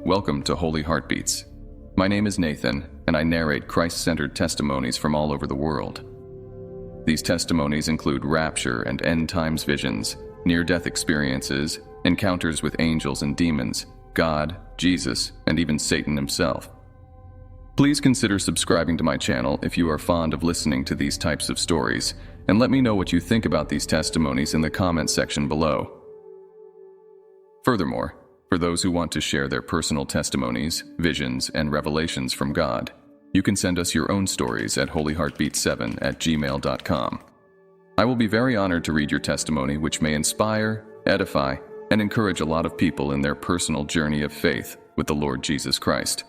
Welcome to Holy Heartbeats. My name is Nathan, and I narrate Christ-centered testimonies from all over the world. These testimonies include rapture and end-times visions, near-death experiences, encounters with angels and demons, God, Jesus, and even Satan himself. Please consider subscribing to my channel if you are fond of listening to these types of stories, and let me know what you think about these testimonies in the comments section below. Furthermore, for those who want to share their personal testimonies, visions, and revelations from God, you can send us your own stories at holyheartbeat7@gmail.com. I will be very honored to read your testimony, which may inspire, edify, and encourage a lot of people in their personal journey of faith with the Lord Jesus Christ.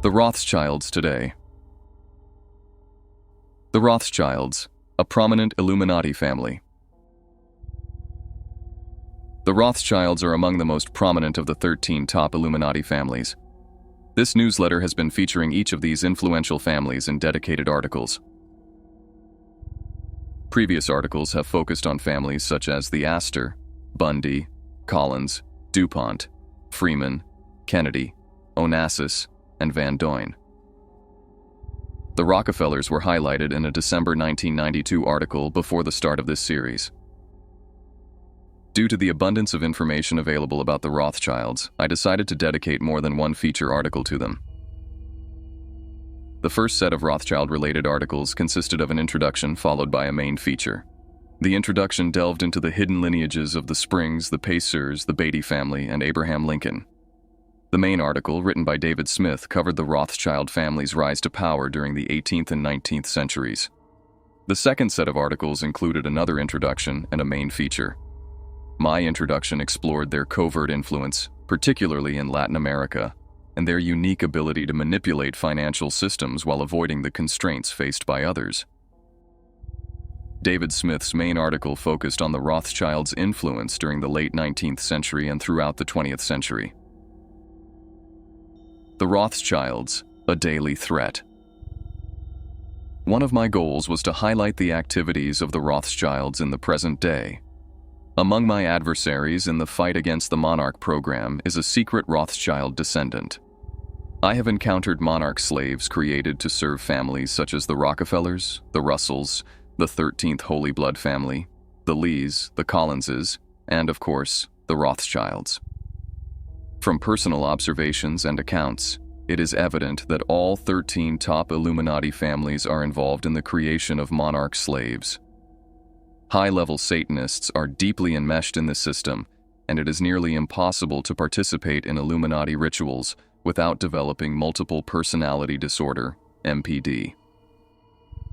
The Rothschilds today. The Rothschilds, a prominent Illuminati family. The Rothschilds are among the most prominent of the 13 top Illuminati families. This newsletter has been featuring each of these influential families in dedicated articles. Previous articles have focused on families such as the Astor, Bundy, Collins, DuPont, Freeman, Kennedy, Onassis, and Van Duyn. The Rockefellers were highlighted in a December 1992 article before the start of this series. Due to the abundance of information available about the Rothschilds, I decided to dedicate more than one feature article to them. The first set of Rothschild-related articles consisted of an introduction followed by a main feature. The introduction delved into the hidden lineages of the Springs, the Pacers, the Beatty family, and Abraham Lincoln. The main article, written by David Smith, covered the Rothschild family's rise to power during the 18th and 19th centuries. The second set of articles included another introduction and a main feature. My introduction explored their covert influence, particularly in Latin America, and their unique ability to manipulate financial systems while avoiding the constraints faced by others. David Smith's main article focused on the Rothschilds' influence during the late 19th century and throughout the 20th century. The Rothschilds, a daily threat. One of my goals was to highlight the activities of the Rothschilds in the present day. Among my adversaries in the fight against the monarch program is a secret Rothschild descendant. I have encountered monarch slaves created to serve families such as the Rockefellers, the Russells, the 13th Holy Blood family, the Lees, the Collinses, and, of course, the Rothschilds. From personal observations and accounts, it is evident that all 13 top Illuminati families are involved in the creation of monarch slaves. High-level Satanists are deeply enmeshed in this system, and it is nearly impossible to participate in Illuminati rituals without developing multiple personality disorder, MPD.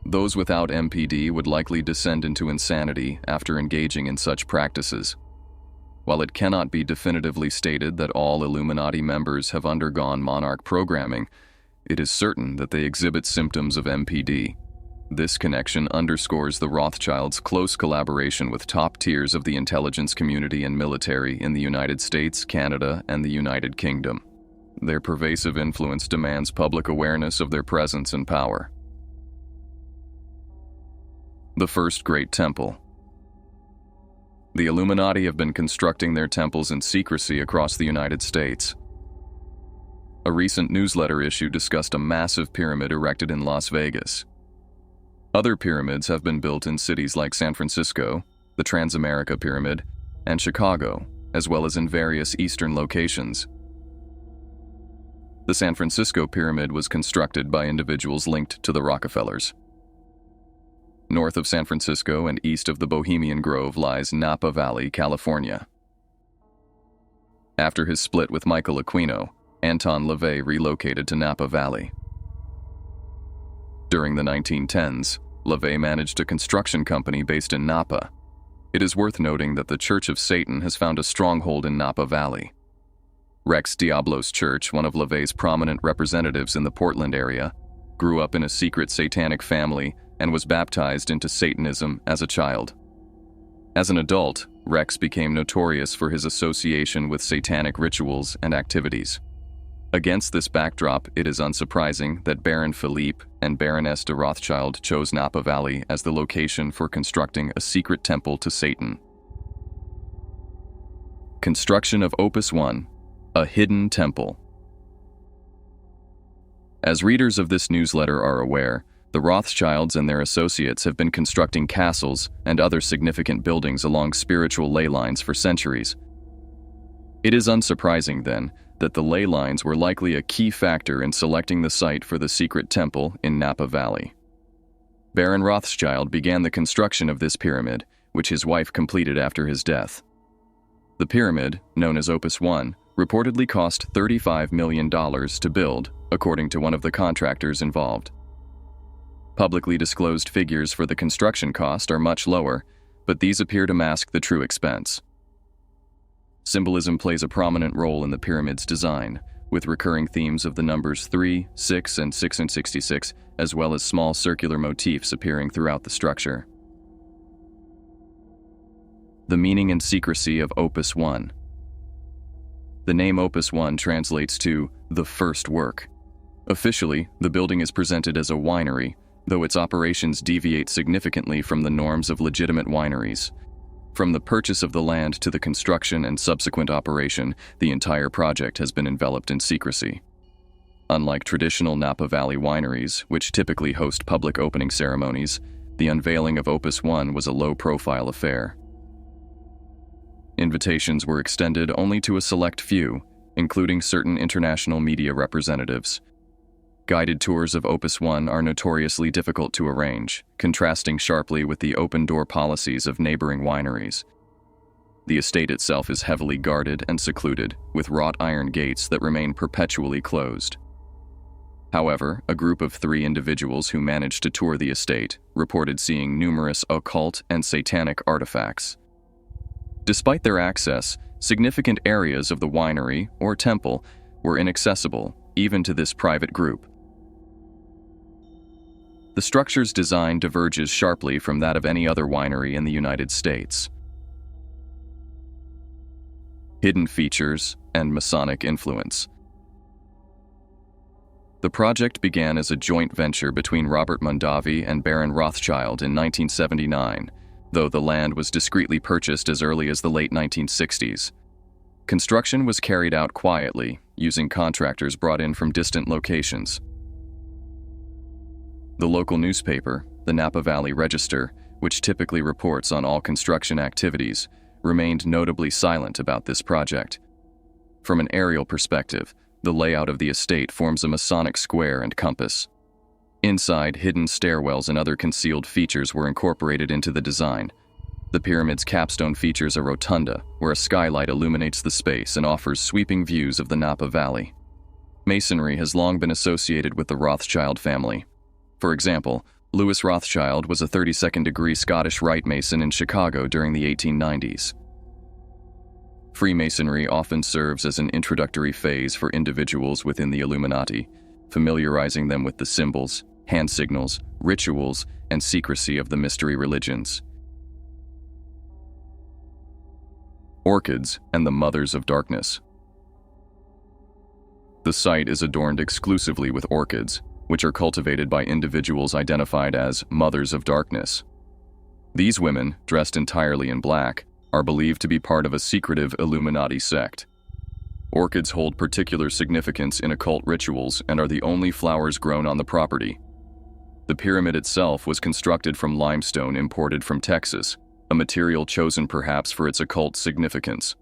Those without MPD would likely descend into insanity after engaging in such practices. While it cannot be definitively stated that all Illuminati members have undergone monarch programming, it is certain that they exhibit symptoms of MPD. This connection underscores the Rothschilds' close collaboration with top tiers of the intelligence community and military in the United States, Canada, and the United Kingdom. Their pervasive influence demands public awareness of their presence and power. The First Great Temple. The Illuminati have been constructing their temples in secrecy across the United States. A recent newsletter issue discussed a massive pyramid erected in Las Vegas. Other pyramids have been built in cities like San Francisco, the Transamerica Pyramid, and Chicago, as well as in various eastern locations. The San Francisco Pyramid was constructed by individuals linked to the Rockefellers. North of San Francisco and east of the Bohemian Grove lies Napa Valley, California. After his split with Michael Aquino, Anton LaVey relocated to Napa Valley. During the 1910s, LaVey managed a construction company based in Napa. It is worth noting that the Church of Satan has found a stronghold in Napa Valley. Rex Diablos Church, one of LaVey's prominent representatives in the Portland area, grew up in a secret satanic family and was baptized into Satanism as a child. As an adult, Rex became notorious for his association with satanic rituals and activities. Against this backdrop, it is unsurprising that Baron Philippe and Baroness de Rothschild chose Napa Valley as the location for constructing a secret temple to Satan. Construction of Opus 1, a hidden temple. As readers of this newsletter are aware, the Rothschilds and their associates have been constructing castles and other significant buildings along spiritual ley lines for centuries. It is unsurprising, then, that the ley lines were likely a key factor in selecting the site for the secret temple in Napa Valley. Baron Rothschild began the construction of this pyramid, which his wife completed after his death. The pyramid, known as Opus 1, reportedly cost $35 million to build, according to one of the contractors involved. Publicly disclosed figures for the construction cost are much lower, but these appear to mask the true expense. Symbolism plays a prominent role in the pyramid's design, with recurring themes of the numbers 3, 6, and 66, as well as small circular motifs appearing throughout the structure. The meaning and secrecy of Opus 1. The name Opus 1 translates to the first work. Officially, the building is presented as a winery, though its operations deviate significantly from the norms of legitimate wineries. From the purchase of the land to the construction and subsequent operation, the entire project has been enveloped in secrecy. Unlike traditional Napa Valley wineries, which typically host public opening ceremonies, the unveiling of Opus 1 was a low-profile affair. Invitations were extended only to a select few, including certain international media representatives. Guided tours of Opus 1 are notoriously difficult to arrange, contrasting sharply with the open-door policies of neighboring wineries. The estate itself is heavily guarded and secluded, with wrought iron gates that remain perpetually closed. However, a group of 3 individuals who managed to tour the estate reported seeing numerous occult and satanic artifacts. Despite their access, significant areas of the winery or temple were inaccessible, even to this private group. The structure's design diverges sharply from that of any other winery in the United States. Hidden features and Masonic influence. The project began as a joint venture between Robert Mondavi and Baron Rothschild in 1979, though the land was discreetly purchased as early as the late 1960s. Construction was carried out quietly, using contractors brought in from distant locations. The local newspaper, the Napa Valley Register, which typically reports on all construction activities, remained notably silent about this project. From an aerial perspective, the layout of the estate forms a Masonic square and compass. Inside, hidden stairwells and other concealed features were incorporated into the design. The pyramid's capstone features a rotunda, where a skylight illuminates the space and offers sweeping views of the Napa Valley. Masonry has long been associated with the Rothschild family. For example, Louis Rothschild was a 32nd-degree Scottish Rite Mason in Chicago during the 1890s. Freemasonry often serves as an introductory phase for individuals within the Illuminati, familiarizing them with the symbols, hand signals, rituals, and secrecy of the mystery religions. Orchids and the Mothers of Darkness. The site is adorned exclusively with orchids, which are cultivated by individuals identified as Mothers of Darkness. These women, dressed entirely in black, are believed to be part of a secretive Illuminati sect. Orchids hold particular significance in occult rituals and are the only flowers grown on the property. The pyramid itself was constructed from limestone imported from Texas, a material chosen perhaps for its occult significance.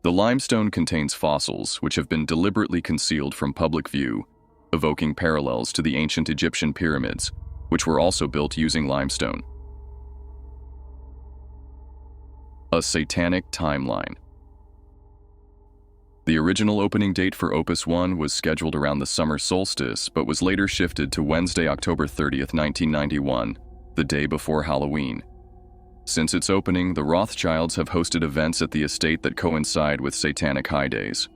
The limestone contains fossils which have been deliberately concealed from public view, evoking parallels to the ancient Egyptian pyramids, which were also built using limestone. A satanic timeline. The original opening date for Opus 1 was scheduled around the summer solstice, but was later shifted to Wednesday, October 30th, 1991, the day before Halloween. Since its opening, the Rothschilds have hosted events at the estate that coincide with satanic high days.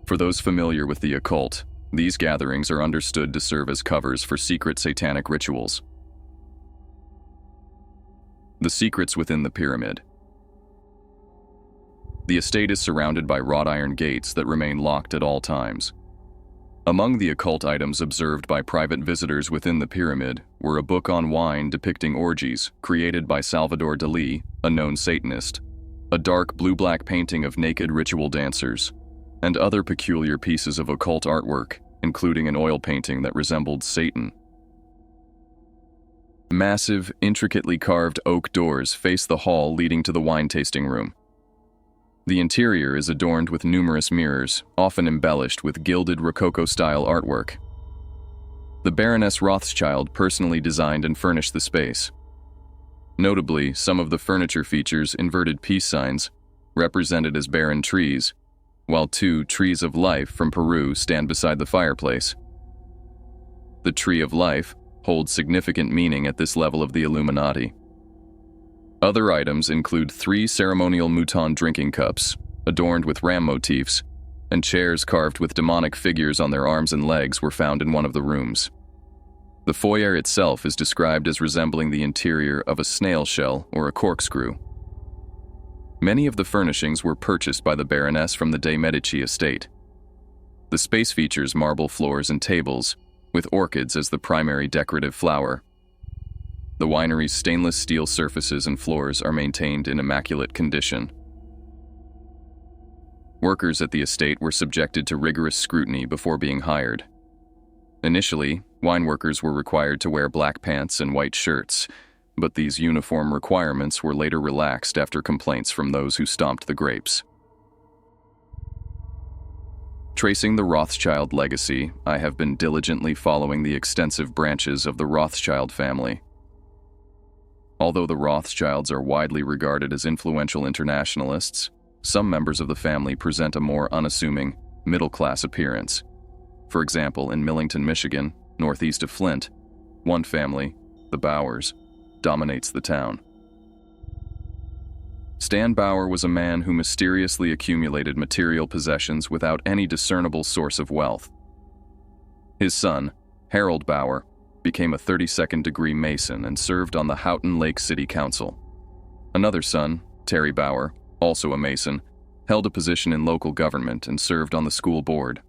For those familiar with the occult, these gatherings are understood to serve as covers for secret satanic rituals. The secrets within the pyramid. The estate is surrounded by wrought iron gates that remain locked at all times. Among the occult items observed by private visitors within the pyramid were a book on wine depicting orgies created by Salvador Dalí, a known Satanist, a dark blue-black painting of naked ritual dancers, and other peculiar pieces of occult artwork, including an oil painting that resembled Satan. Massive, intricately carved oak doors face the hall leading to the wine tasting room. The interior is adorned with numerous mirrors, often embellished with gilded Rococo-style artwork. The Baroness Rothschild personally designed and furnished the space. Notably, some of the furniture features inverted peace signs, represented as barren trees, while 2 trees of life from Peru stand beside the fireplace. The Tree of Life holds significant meaning at this level of the Illuminati. Other items include 3 ceremonial mouton drinking cups, adorned with ram motifs, and chairs carved with demonic figures on their arms and legs were found in one of the rooms. The foyer itself is described as resembling the interior of a snail shell or a corkscrew. Many of the furnishings were purchased by the Baroness from the de Medici estate. The space features marble floors and tables, with orchids as the primary decorative flower. The winery's stainless steel surfaces and floors are maintained in immaculate condition. Workers at the estate were subjected to rigorous scrutiny before being hired. Initially, wine workers were required to wear black pants and white shirts, but these uniform requirements were later relaxed after complaints from those who stomped the grapes. Tracing the Rothschild legacy, I have been diligently following the extensive branches of the Rothschild family. Although the Rothschilds are widely regarded as influential internationalists, some members of the family present a more unassuming, middle-class appearance. For example, in Millington, Michigan, northeast of Flint, one family, the Bowers, dominates the town. Stan Bauer was a man who mysteriously accumulated material possessions without any discernible source of wealth. His son, Harold Bauer, became a 32nd-degree Mason and served on the Houghton Lake City Council. Another son, Terry Bauer, also a Mason, held a position in local government and served on the school board.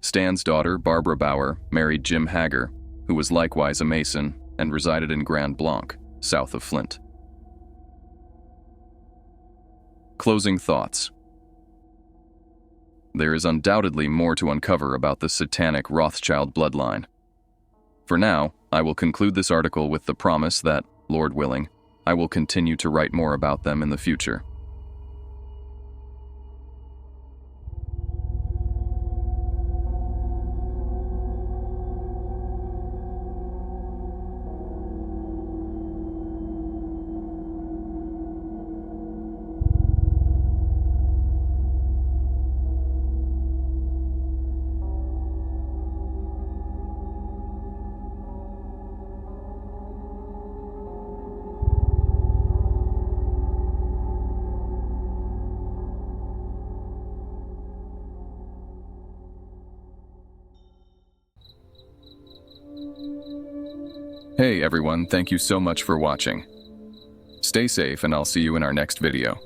Stan's daughter, Barbara Bauer, married Jim Hager, who was likewise a Mason and resided in Grand Blanc, south of Flint. Closing thoughts. There is undoubtedly more to uncover about the satanic Rothschild bloodline. For now, I will conclude this article with the promise that, Lord willing, I will continue to write more about them in the future. Hey everyone, thank you so much for watching. Stay safe and I'll see you in our next video.